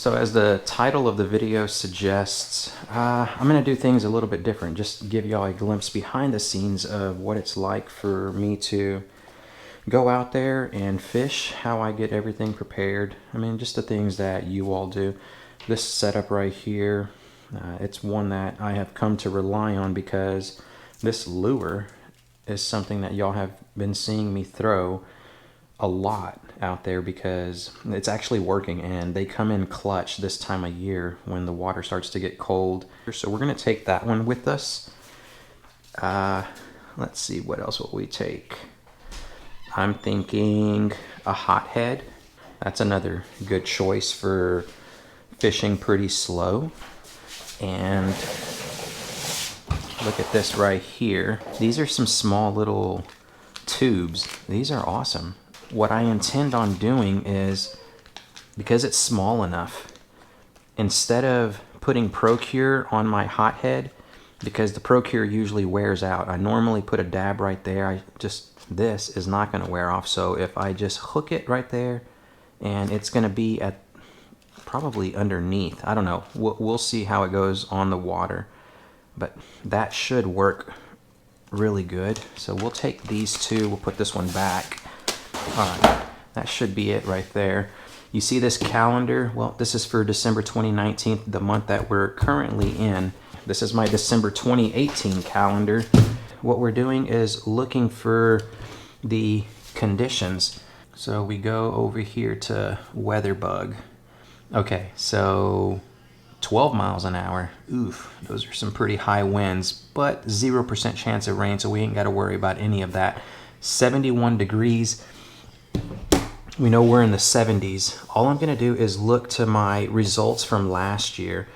So as the title of the video suggests, I'm going to do things a little bit different. Just give y'all a glimpse behind the scenes of what it's like for me to go out there and fish, how I get everything prepared. I mean, just the things that you all do. This setup right here, it's one that I have come to rely on because this lure is something that y'all have been seeing me throw a lot out there because it's actually working, and they come in clutch this time of year when the water starts to get cold. So we're going to take that one with us. Let's see, what else will we take? I'm thinking a hothead. That's another good choice for fishing pretty slow. And look at this right here. These are some small little tubes. These are awesome. What I intend on doing is, because it's small enough, instead of putting ProCure on my hothead, because the ProCure usually wears out, I normally put a dab right there. This is not going to wear off. So if I just hook it right there, and it's going to be at probably underneath. I don't know. We'll see how it goes on the water, but that should work really good. So we'll take these two. We'll put this one back. All right, that should be it right there. You see this calendar? Well, this is for December 2019, the month that we're currently in. This is my December 2018 calendar. What we're doing is looking for the conditions. So we go over here to weather bug. Okay, so 12 miles an hour. Oof, those are some pretty high winds, but 0% chance of rain, so we ain't got to worry about any of that. 71 degrees. We know we're in the 70s. All I'm going to do is look to my results from last year.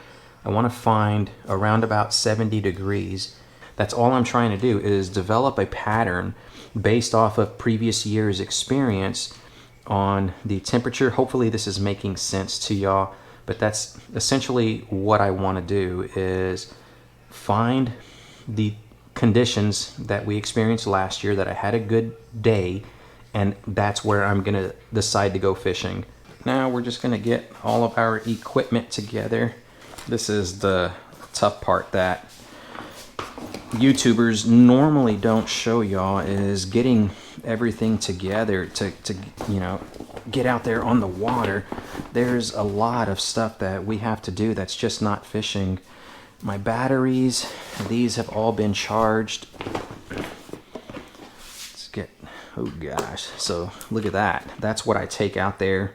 I want to find around about 70 degrees. That's all I'm trying to do, is develop a pattern based off of previous year's experience on the temperature. Hopefully this is making sense to y'all, but that's essentially what I want to do, is find the conditions that we experienced last year, that I had a good day, and that's where I'm gonna decide to go fishing. Now we're just gonna get all of our equipment together. This is the tough part that YouTubers normally don't show y'all, is getting everything together to you know, get out there on the water. There's a lot of stuff that we have to do that's just not fishing. My batteries, these have all been charged. Let's get, oh gosh, so look at that. That's what I take out there.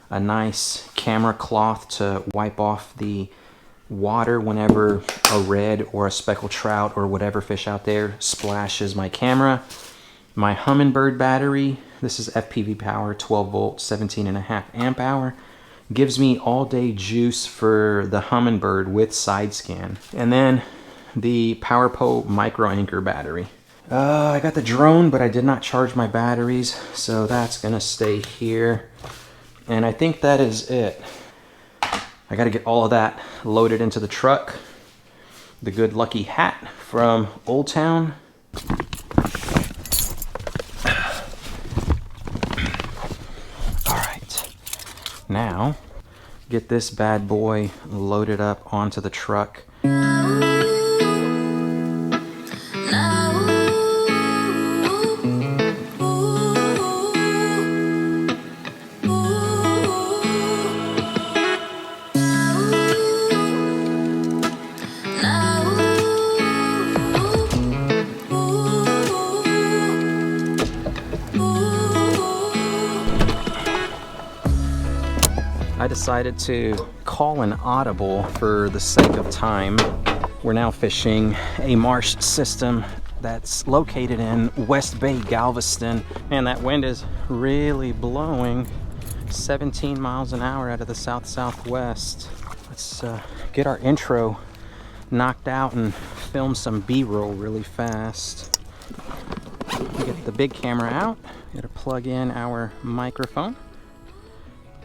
A nice camera cloth to wipe off the water whenever a red or a speckled trout or whatever fish out there splashes my camera. My Humminbird battery, this is FPV power, 12 volt, 17.5 amp hour. Gives me all day juice for the Humminbird with side scan. And then the PowerPo micro anchor battery. I got the drone, but I did not charge my batteries, so that's gonna stay here. And I think that is it. I got to get all of that loaded into the truck. The good lucky hat from Old Town. All right, now get this bad boy loaded up onto the truck. I decided to call an audible for the sake of time. We're now fishing a marsh system that's located in West Bay, Galveston, and that wind is really blowing 17 miles an hour out of the south-southwest. Let's get our intro knocked out and film some B-roll really fast. Get the big camera out. Gotta plug in our microphone.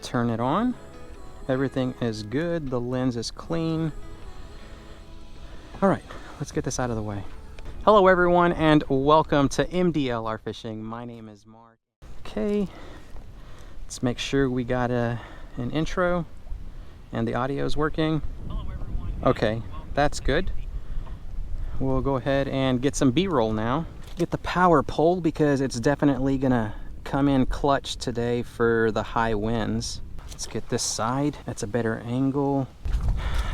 Turn it on. Everything is good. The lens is clean. All right, let's get this out of the way. Hello everyone, and welcome to MDLR Fishing. My name is Mark. Okay, let's make sure we got an intro. And the audio is working? Okay, that's good. We'll go ahead and get some B-roll now. Get the power pole because it's definitely gonna come in clutch today for the high winds. Let's get this side. That's a better angle.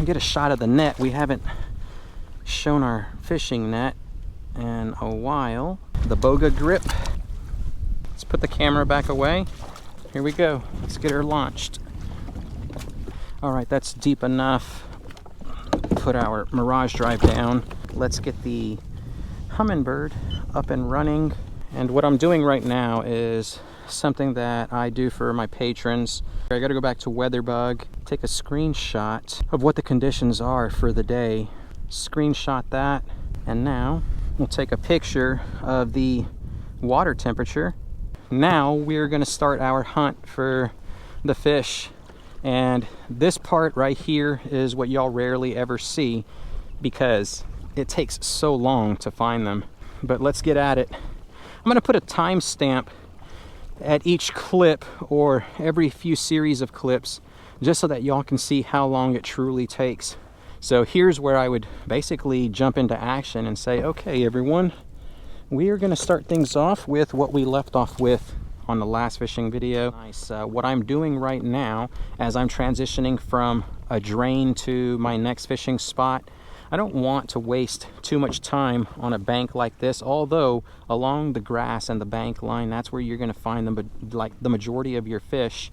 Get a shot of the net. We haven't shown our fishing net in a while. The boga grip. Let's put the camera back away. Here we go. Let's get her launched. All right, that's deep enough. Put our Mirage Drive down. Let's get the Humminbird up and running. And what I'm doing right now is something that I do for my patrons. I gotta go back to WeatherBug, take a screenshot of what the conditions are for the day, screenshot that, and now we'll take a picture of the water temperature. Now we're gonna start our hunt for the fish. And this part right here is what y'all rarely ever see because it takes so long to find them. But let's get at it. I'm gonna put a timestamp at each clip or every few series of clips just so that y'all can see how long it truly takes. So here's where I would basically jump into action and say, okay, everyone, we are gonna start things off with what we left off with on the last fishing video. Nice. What I'm doing right now as I'm transitioning from a drain to my next fishing spot, I don't want to waste too much time on a bank like this, although along the grass and the bank line, that's where you're going to find the majority of your fish.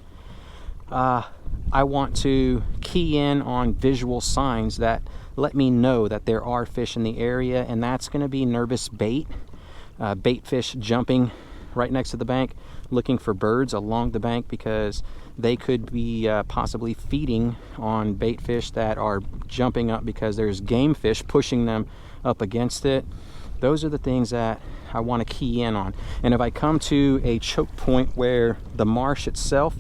I want to key in on visual signs that let me know that there are fish in the area, and that's going to be nervous bait, bait fish jumping right next to the bank, looking for birds along the bank because they could be possibly feeding on bait fish that are jumping up because there's game fish pushing them up against it. Those are the things that I want to key in on. And if I come to a choke point where the marsh itself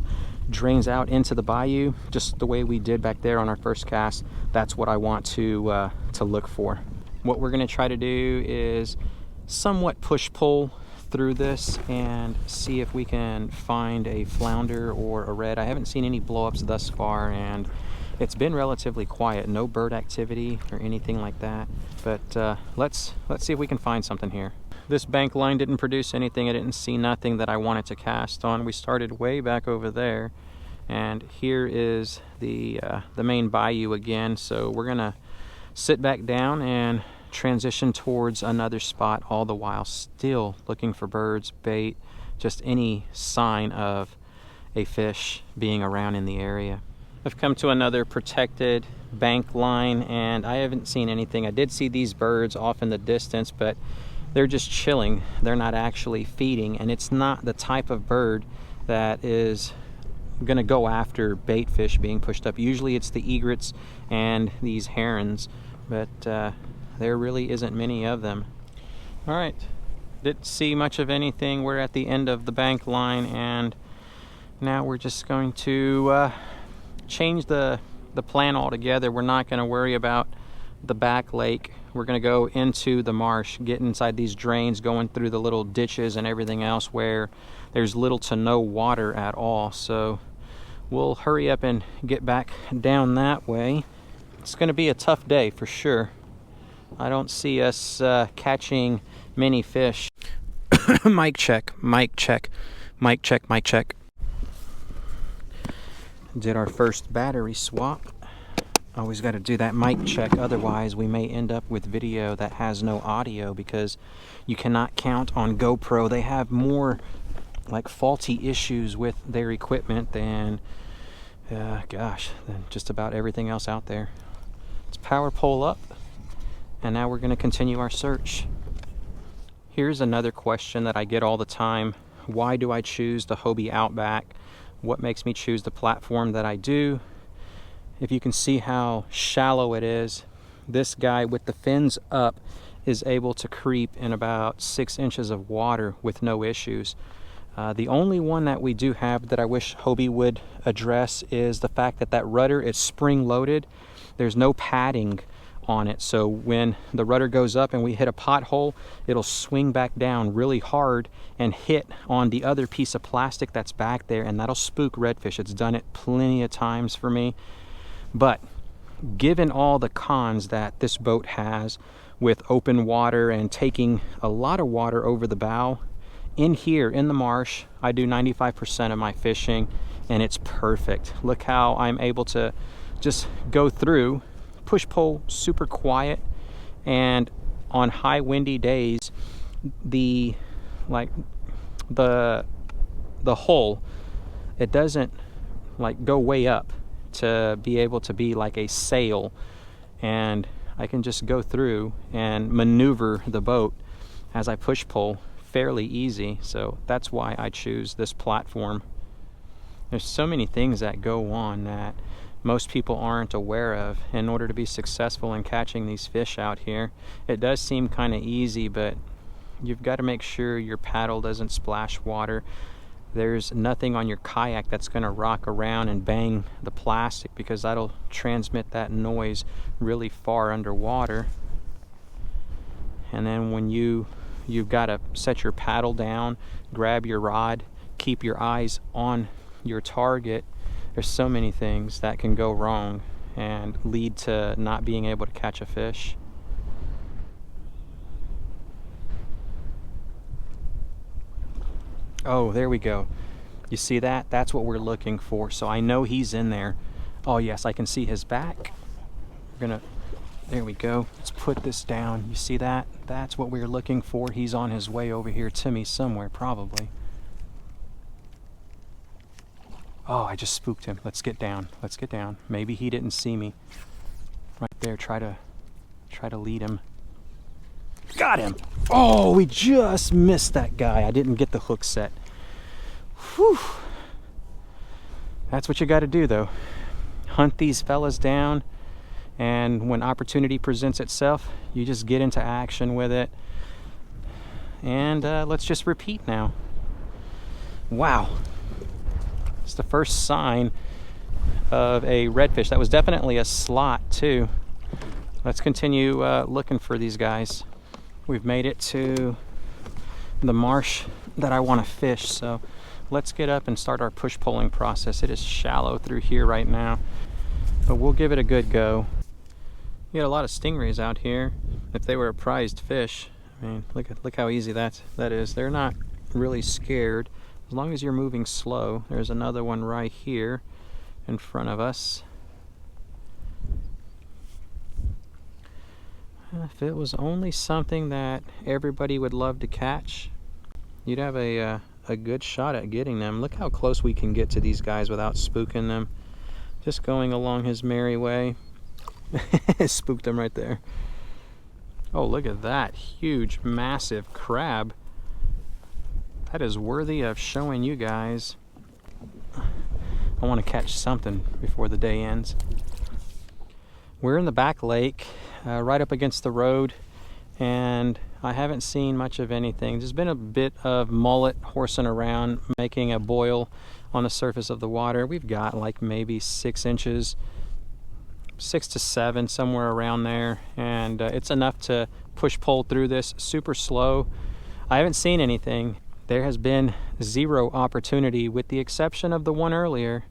drains out into the bayou, just the way we did back there on our first cast, that's what I want to look for. What we're going to try to do is somewhat push-pull through this and see if we can find a flounder or a red. I haven't seen any blow-ups thus far, and it's been relatively quiet. No bird activity or anything like that. But let's see if we can find something here. This bank line didn't produce anything. I didn't see nothing that I wanted to cast on. We started way back over there, and here is the main bayou again. So we're gonna sit back down and transition towards another spot, all the while still looking for birds, bait, just any sign of a fish being around in the area. I've come to another protected bank line and I haven't seen anything. I did see these birds off in the distance, but they're just chilling. They're not actually feeding, and it's not the type of bird that is gonna go after bait fish being pushed up. Usually it's the egrets and these herons, but there really isn't many of them. All right, didn't see much of anything. We're at the end of the bank line, and now we're just going to change the plan altogether. We're not going to worry about the back lake. We're going to go into the marsh, get inside these drains, going through the little ditches and everything else where there's little to no water at all. So we'll hurry up and get back down that way. It's going to be a tough day for sure. I don't see us catching many fish. Mic check, mic check, mic check, mic check. Did our first battery swap. Always got to do that mic check, otherwise we may end up with video that has no audio because you cannot count on GoPro. They have more like faulty issues with their equipment than than just about everything else out there. Let's power pole up. And now we're going to continue our search. Here's another question that I get all the time. Why do I choose the Hobie Outback? What makes me choose the platform that I do? If you can see how shallow it is, this guy with the fins up is able to creep in about 6 inches of water with no issues. The only one that we do have that I wish Hobie would address is the fact that that rudder is spring-loaded. There's no padding on it, so when the rudder goes up and we hit a pothole, it'll swing back down really hard and hit on the other piece of plastic that's back there, and that'll spook redfish. It's done it plenty of times for me. But given all the cons that this boat has with open water and taking a lot of water over the bow, in here in the marsh, I do 95% of my fishing, and it's perfect. Look how I'm able to just go through, push pull, super quiet, and on high windy days, the hull, it doesn't like go way up to be able to be like a sail, and I can just go through and maneuver the boat as I push pull fairly easy. So that's why I choose this platform. There's so many things that go on that most people aren't aware of in order to be successful in catching these fish out here. It does seem kind of easy, but you've got to make sure your paddle doesn't splash water. There's nothing on your kayak that's going to rock around and bang the plastic, because that'll transmit that noise really far underwater. And then when you've got to set your paddle down, grab your rod, keep your eyes on your target. There's so many things that can go wrong and lead to not being able to catch a fish. Oh, there we go. You see that? That's what we're looking for. So I know he's in there. Oh yes, I can see his back. There we go. Let's put this down. You see that? That's what we're looking for. He's on his way over here to me somewhere, probably. Oh, I just spooked him. Let's get down. Let's get down. Maybe he didn't see me. Right there. Try to lead him. Got him. Oh, we just missed that guy. I didn't get the hook set. Whew. That's what you got to do, though. Hunt these fellas down, and when opportunity presents itself, you just get into action with it. And let's just repeat now. Wow. It's the first sign of a redfish. That was definitely a slot, too. Let's continue looking for these guys. We've made it to the marsh that I want to fish, so let's get up and start our push pulling process. It is shallow through here right now, but we'll give it a good go. You got a lot of stingrays out here. If they were a prized fish, I mean, look how easy that is. They're not really scared as long as you're moving slow. There's another one right here in front of us. If it was only something that everybody would love to catch, you'd have a good shot at getting them. Look how close we can get to these guys without spooking them. Just going along his merry way. Spooked him right there. Oh, look at that huge, massive crab. That is worthy of showing you guys. I want to catch something before the day ends. We're in the back lake, right up against the road, and I haven't seen much of anything. There's been a bit of mullet horsing around, making a boil on the surface of the water. We've got like maybe 6 inches, 6 to 7, somewhere around there, and it's enough to push pull through this super slow. I haven't seen anything. There has been zero opportunity, with the exception of the one earlier.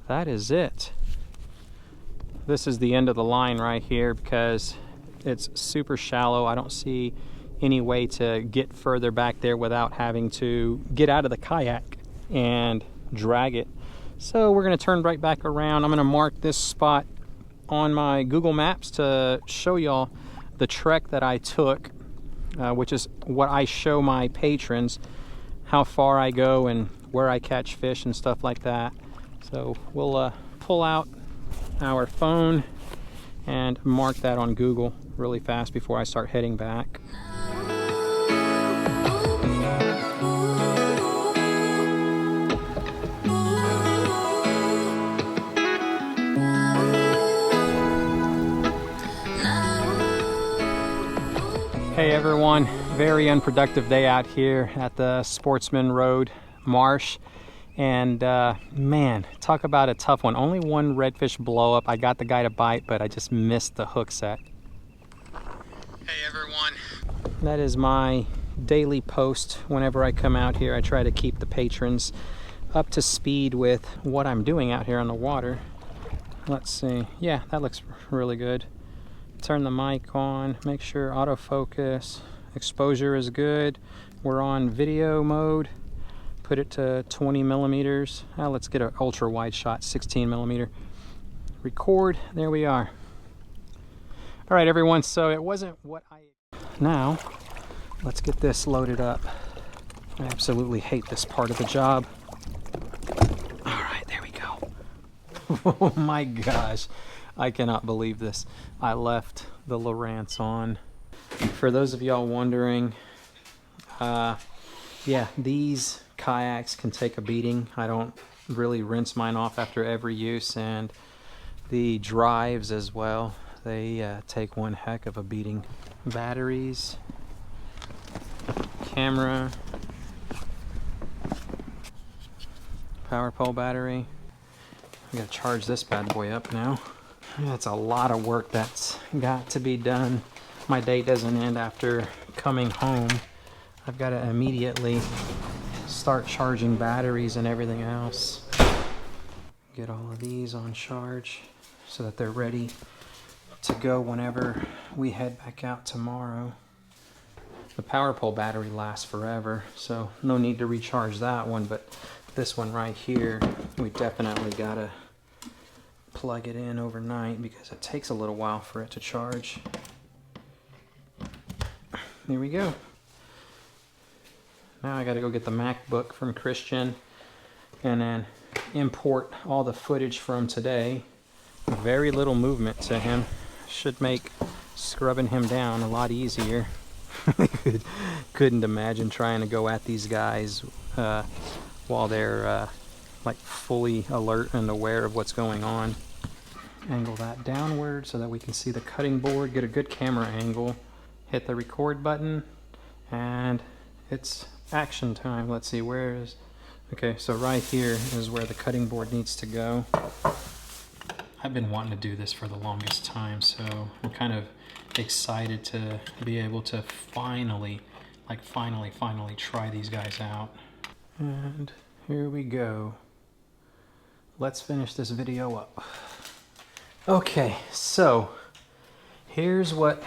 That is it. This is the end of the line right here because it's super shallow. I don't see any way to get further back there without having to get out of the kayak and drag it. So we're going to turn right back around. I'm going to mark this spot on my Google Maps to show y'all the trek that I took, which is what I show my patrons, how far I go and where I catch fish and stuff like that. So we'll pull out our phone and mark that on Google really fast before I start heading back. Hey everyone, very unproductive day out here at the Sportsman Road Marsh. And man, talk about a tough one. Only one redfish blow up. I got the guy to bite, but I just missed the hook set. Hey everyone. That is my daily post. Whenever I come out here, I try to keep the patrons up to speed with what I'm doing out here on the water. let's see. Yeah, that looks really good. Turn the mic on, make sure autofocus, exposure is good. We're on video mode. Put it to 20 millimeters. Let's get an ultra wide shot, 16 millimeter. Record, there we are. All right, everyone, so it wasn't what I... Now, let's get this loaded up. I absolutely hate this part of the job. All right, there we go. Oh my gosh, I cannot believe this. I left the Lowrance on. For those of y'all wondering, yeah, these kayaks can take a beating. I don't really rinse mine off after every use, and the drives as well, they take one heck of a beating. Batteries, camera, power pole battery. I gotta charge this bad boy up now. That's a lot of work that's got to be done. My day doesn't end after coming home. I've got to immediately start charging batteries and everything else. Get all of these on charge so that they're ready to go whenever we head back out tomorrow. The power pole battery lasts forever, so no need to recharge that one, but this one right here, we definitely gotta plug it in overnight because it takes a little while for it to charge. There we go. Now I gotta go get the MacBook from Christian and then import all the footage from today. Very little movement to him. Should make scrubbing him down a lot easier. Couldn't imagine trying to go at these guys while they're like fully alert and aware of what's going on. Angle that downward so that we can see the cutting board, get a good camera angle, hit the record button, and it's action time. Let's see, where is... Okay, so right here is where the cutting board needs to go. I've been wanting to do this for the longest time, so I'm kind of excited to be able to finally try these guys out. And here we go. Let's finish this video up. Okay, so here's what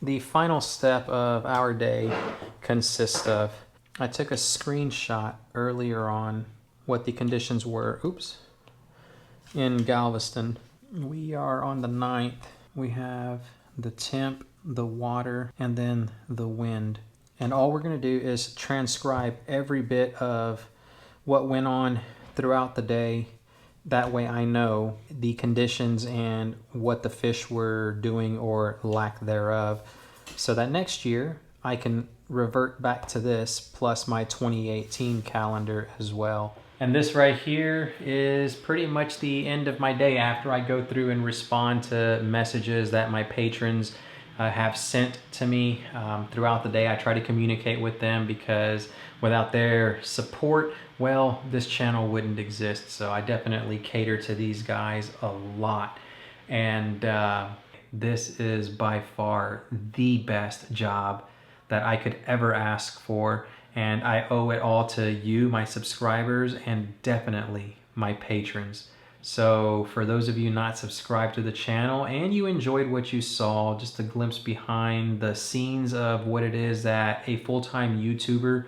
the final step of our day consists of. I took a screenshot earlier on what the conditions were, in Galveston. We are on the 9th. We have the temp, the water, and then the wind. And all we're gonna do is transcribe every bit of what went on throughout the day. That way I know the conditions and what the fish were doing or lack thereof, so that next year I can revert back to this plus my 2018 calendar as well. And this right here is pretty much the end of my day after I go through and respond to messages that my patrons have sent to me throughout the day. I try to communicate with them because without their support, well, this channel wouldn't exist. So I definitely cater to these guys a lot. And this is by far the best job that I could ever ask for. And I owe it all to you, my subscribers, and definitely my patrons. So for those of you not subscribed to the channel and you enjoyed what you saw, just a glimpse behind the scenes of what it is that a full-time YouTuber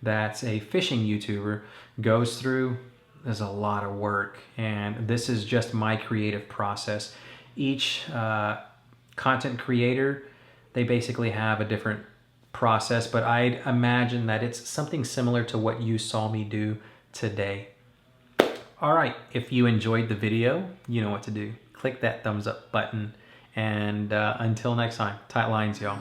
that's a fishing YouTuber goes through, there's a lot of work. And this is just my creative process. Each content creator, they basically have a different process, but I'd imagine that it's something similar to what you saw me do today. All right, if you enjoyed the video, you know what to do. Click that thumbs up button, and until next time, tight lines, y'all.